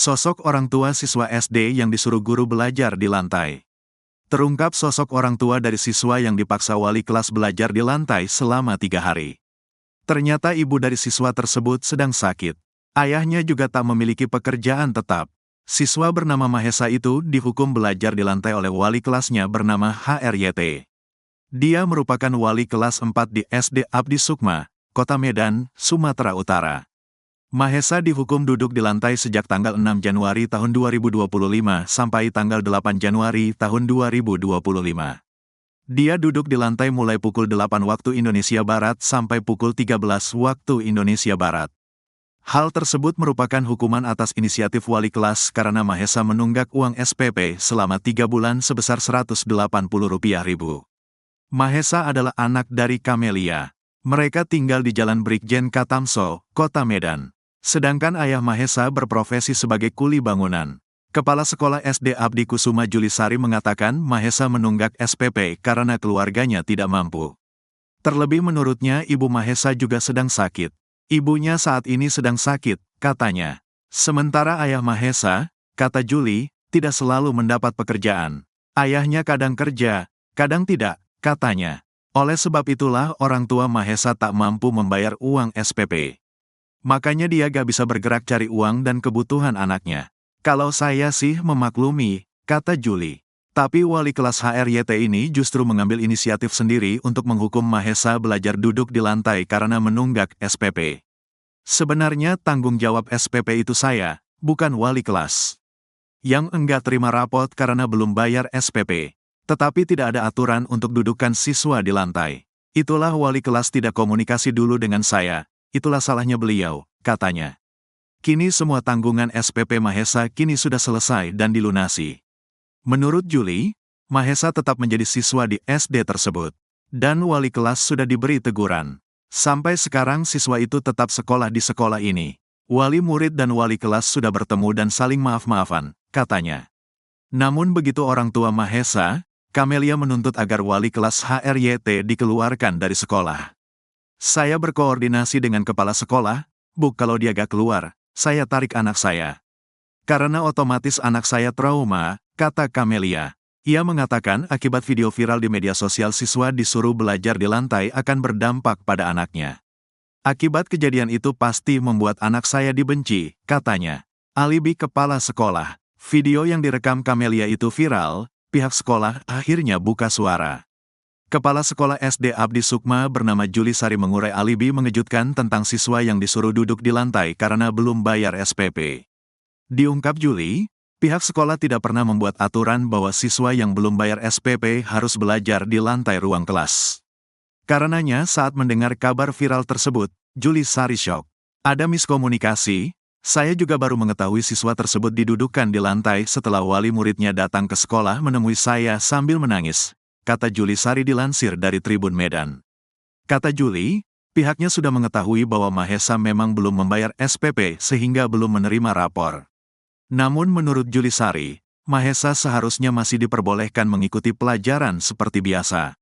Sosok orang tua siswa SD yang disuruh guru belajar di lantai. Terungkap sosok orang tua dari siswa yang dipaksa wali kelas belajar di lantai selama 3 hari. Ternyata ibu dari siswa tersebut sedang sakit. Ayahnya juga tak memiliki pekerjaan tetap. Siswa bernama Mahesa itu dihukum belajar di lantai oleh wali kelasnya bernama HRYT. Dia merupakan wali kelas 4 di SD Abdi Sukma, Kota Medan, Sumatera Utara. Mahesa dihukum duduk di lantai sejak tanggal 6 Januari tahun 2025 sampai tanggal 8 Januari tahun 2025. Dia duduk di lantai mulai pukul 8 waktu Indonesia Barat sampai pukul 13 waktu Indonesia Barat. Hal tersebut merupakan hukuman atas inisiatif wali kelas karena Mahesa menunggak uang SPP selama 3 bulan sebesar Rp180.000. Mahesa adalah anak dari Kamelia. Mereka tinggal di Jalan Brigjen Katamso, Kota Medan. Sedangkan ayah Mahesa berprofesi sebagai kuli bangunan. Kepala Sekolah SD Abdi Kusuma Julisari mengatakan Mahesa menunggak SPP karena keluarganya tidak mampu. Terlebih menurutnya ibu Mahesa juga sedang sakit. Ibunya saat ini sedang sakit, katanya. Sementara ayah Mahesa, kata Juli, tidak selalu mendapat pekerjaan. Ayahnya kadang kerja, kadang tidak, katanya. Oleh sebab itulah orang tua Mahesa tak mampu membayar uang SPP. Makanya dia gak bisa bergerak cari uang dan kebutuhan anaknya. Kalau saya sih memaklumi, kata Juli. Tapi wali kelas HRYT ini justru mengambil inisiatif sendiri untuk menghukum Mahesa belajar duduk di lantai karena menunggak SPP. Sebenarnya tanggung jawab SPP itu saya, bukan wali kelas. Yang enggak terima rapot karena belum bayar SPP. Tetapi tidak ada aturan untuk dudukkan siswa di lantai. Itulah wali kelas tidak komunikasi dulu dengan saya. Itulah salahnya beliau, katanya. Kini semua tanggungan SPP Mahesa kini sudah selesai dan dilunasi. Menurut Juli, Mahesa tetap menjadi siswa di SD tersebut. Dan wali kelas sudah diberi teguran. Sampai sekarang siswa itu tetap sekolah di sekolah ini. Wali murid dan wali kelas sudah bertemu dan saling maaf-maafan, katanya. Namun begitu orang tua Mahesa, Kamelia menuntut agar wali kelas HRYT dikeluarkan dari sekolah. Saya berkoordinasi dengan kepala sekolah, Bu, kalau dia gak keluar, saya tarik anak saya. Karena otomatis anak saya trauma, kata Kamelia. Ia mengatakan akibat video viral di media sosial siswa disuruh belajar di lantai akan berdampak pada anaknya. Akibat kejadian itu pasti membuat anak saya dibenci, katanya. Alibi kepala sekolah. Video yang direkam Kamelia itu viral, pihak sekolah akhirnya buka suara. Kepala Sekolah SD Abdi Sukma bernama Julisari mengurai alibi mengejutkan tentang siswa yang disuruh duduk di lantai karena belum bayar SPP. Diungkap Juli, pihak sekolah tidak pernah membuat aturan bahwa siswa yang belum bayar SPP harus belajar di lantai ruang kelas. Karenanya saat mendengar kabar viral tersebut, Julisari syok. Ada miskomunikasi, saya juga baru mengetahui siswa tersebut didudukkan di lantai setelah wali muridnya datang ke sekolah menemui saya sambil menangis. Kata Julisari dilansir dari Tribun Medan. Kata Juli, pihaknya sudah mengetahui bahwa Mahesa memang belum membayar SPP sehingga belum menerima rapor. Namun menurut Julisari, Mahesa seharusnya masih diperbolehkan mengikuti pelajaran seperti biasa.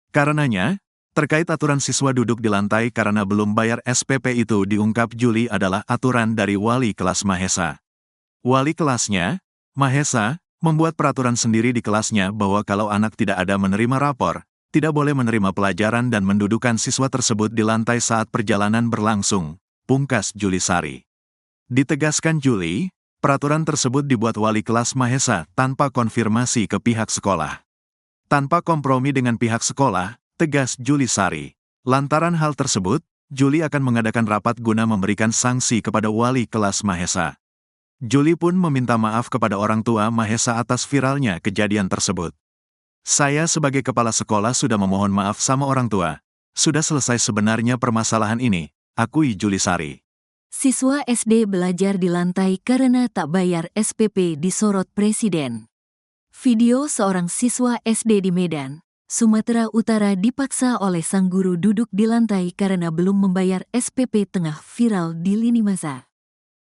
Karenanya, terkait aturan siswa duduk di lantai karena belum bayar SPP itu diungkap Juli adalah aturan dari wali kelas Mahesa. Wali kelasnya, Mahesa, membuat peraturan sendiri di kelasnya bahwa kalau anak tidak ada menerima rapor, tidak boleh menerima pelajaran dan mendudukkan siswa tersebut di lantai saat perjalanan berlangsung, pungkas Julisari. Ditegaskan Juli, peraturan tersebut dibuat wali kelas Mahesa tanpa konfirmasi ke pihak sekolah. Tanpa kompromi dengan pihak sekolah, tegas Julisari. Lantaran hal tersebut, Juli akan mengadakan rapat guna memberikan sanksi kepada wali kelas Mahesa. Juli pun meminta maaf kepada orang tua Mahesa atas viralnya kejadian tersebut. Saya sebagai kepala sekolah sudah memohon maaf sama orang tua. Sudah selesai sebenarnya permasalahan ini, akui Julisari. Siswa SD belajar di lantai karena tak bayar SPP disorot Presiden. Video seorang siswa SD di Medan, Sumatera Utara dipaksa oleh sang guru duduk di lantai karena belum membayar SPP tengah viral di lini masa.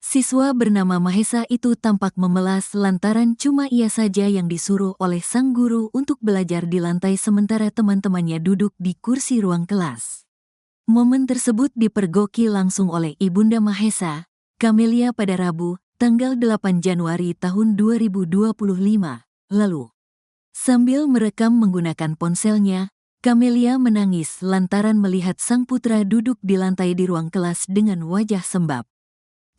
Siswa bernama Mahesa itu tampak memelas lantaran cuma ia saja yang disuruh oleh sang guru untuk belajar di lantai sementara teman-temannya duduk di kursi ruang kelas. Momen tersebut dipergoki langsung oleh ibunda Mahesa, Kamelia pada Rabu, tanggal 8 Januari tahun 2025, lalu. Sambil merekam menggunakan ponselnya, Camelia menangis lantaran melihat sang putra duduk di lantai di ruang kelas dengan wajah sembab.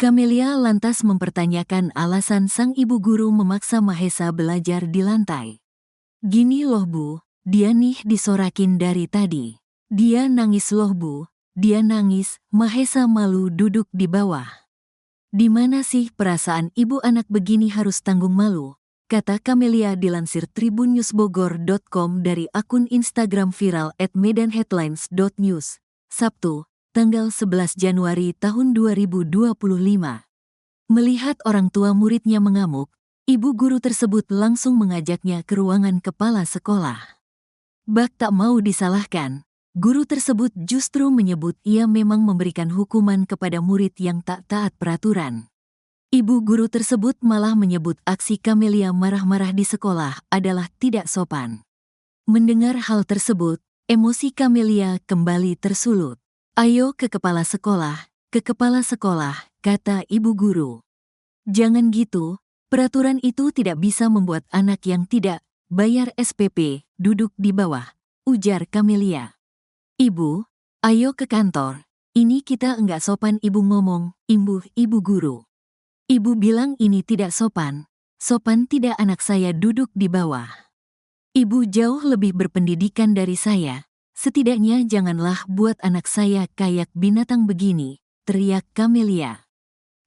Camelia lantas mempertanyakan alasan sang ibu guru memaksa Mahesa belajar di lantai. "Gini loh Bu, dia nih disorakin dari tadi. Dia nangis loh Bu, dia nangis." Mahesa malu duduk di bawah. "Di mana sih perasaan ibu anak begini harus tanggung malu?" kata Camelia dilansir tribunnewsbogor.com dari akun Instagram viral @medanheadlines.news, Sabtu, tanggal 11 Januari tahun 2025. Melihat orang tua muridnya mengamuk, ibu guru tersebut langsung mengajaknya ke ruangan kepala sekolah. Bak tak mau disalahkan, guru tersebut justru menyebut ia memang memberikan hukuman kepada murid yang tak taat peraturan. Ibu guru tersebut malah menyebut aksi Camelia marah-marah di sekolah adalah tidak sopan. Mendengar hal tersebut, emosi Camelia kembali tersulut. "Ayo ke kepala sekolah," kata ibu guru. "Jangan gitu, peraturan itu tidak bisa membuat anak yang tidak bayar SPP duduk di bawah," ujar Camelia. "Ibu, ayo ke kantor. Ini kita enggak sopan ibu ngomong," imbuh ibu guru. "Ibu bilang ini tidak sopan. Sopan tidak anak saya duduk di bawah. Ibu jauh lebih berpendidikan dari saya. Setidaknya janganlah buat anak saya kayak binatang begini," teriak Camelia.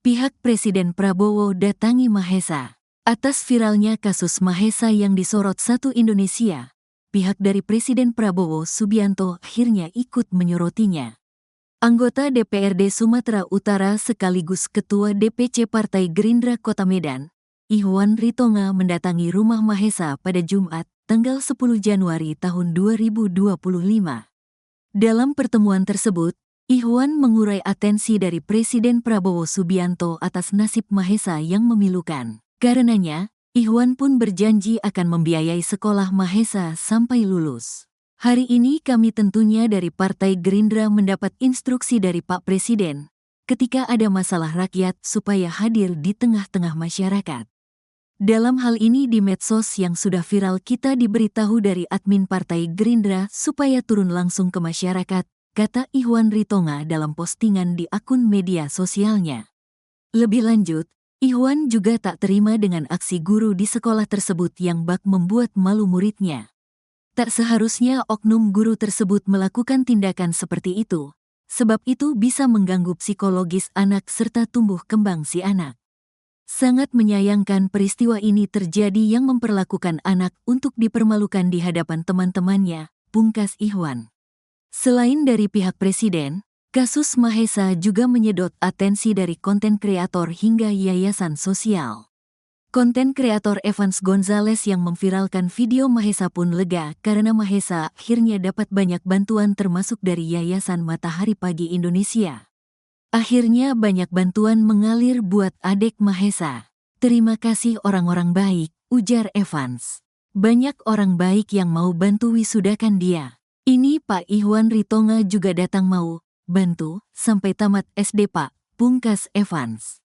Pihak Presiden Prabowo datangi Mahesa. Atas viralnya kasus Mahesa yang disorot Satu Indonesia, pihak dari Presiden Prabowo Subianto akhirnya ikut menyorotinya. Anggota DPRD Sumatera Utara sekaligus Ketua DPC Partai Gerindra Kota Medan, Ihwan Ritonga mendatangi rumah Mahesa pada Jumat, tanggal 10 Januari tahun 2025. Dalam pertemuan tersebut, Ihwan mengurai atensi dari Presiden Prabowo Subianto atas nasib Mahesa yang memilukan. Karenanya, Ihwan pun berjanji akan membiayai sekolah Mahesa sampai lulus. "Hari ini kami tentunya dari Partai Gerindra mendapat instruksi dari Pak Presiden ketika ada masalah rakyat supaya hadir di tengah-tengah masyarakat. Dalam hal ini di medsos yang sudah viral kita diberitahu dari admin Partai Gerindra supaya turun langsung ke masyarakat," kata Ihwan Ritonga dalam postingan di akun media sosialnya. Lebih lanjut, Ihwan juga tak terima dengan aksi guru di sekolah tersebut yang bak membuat malu muridnya. Tak seharusnya oknum guru tersebut melakukan tindakan seperti itu, sebab itu bisa mengganggu psikologis anak serta tumbuh kembang si anak. "Sangat menyayangkan peristiwa ini terjadi yang memperlakukan anak untuk dipermalukan di hadapan teman-temannya," pungkas Ihwan. Selain dari pihak Presiden, kasus Mahesa juga menyedot atensi dari konten kreator hingga yayasan sosial. Konten kreator Evans Gonzales yang memviralkan video Mahesa pun lega karena Mahesa akhirnya dapat banyak bantuan termasuk dari Yayasan Matahari Pagi Indonesia. "Akhirnya banyak bantuan mengalir buat adik Mahesa. Terima kasih orang-orang baik," ujar Evans. "Banyak orang baik yang mau bantu wisudakan dia. Ini Pak Ihwan Ritonga juga datang mau bantu sampai tamat SD Pak," pungkas Evans.